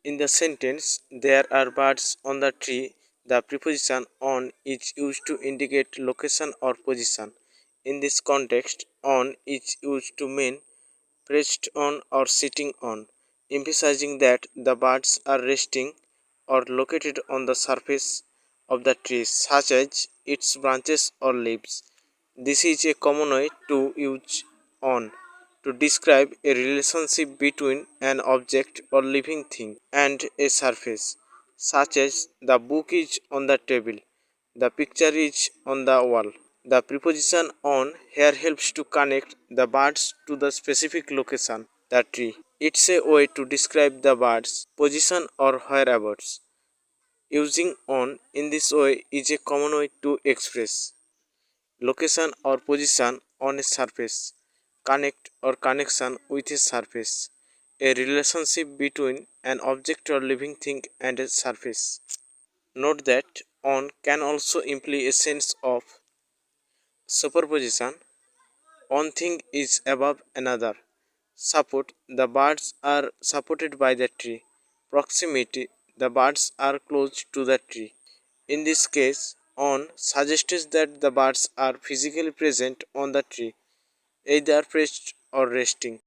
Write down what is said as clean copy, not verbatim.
In the sentence, there are birds on the tree, the preposition on is used to indicate location or position. In this context, on is used to mean perched on or sitting on, emphasizing that the birds are resting or located on the surface of the tree, such as its branches or leaves. This is a common way to use on to describe a relationship between an object or living thing and a surface, such as the book is on the table, the picture is on the wall. The preposition on here helps to connect the birds to the specific location, the tree. It's a way to describe the bird's position or whereabouts. Using on in this way is a common way to express location or position on a surface, connect or connection with a surface, a relationship between an object or living thing and a surface. Note that on can also imply a sense of superposition. One thing is above another. Support, the birds are supported by the tree. Proximity, the birds are close to the tree. In this case, on suggests that the birds are physically present on the tree, either perched or resting.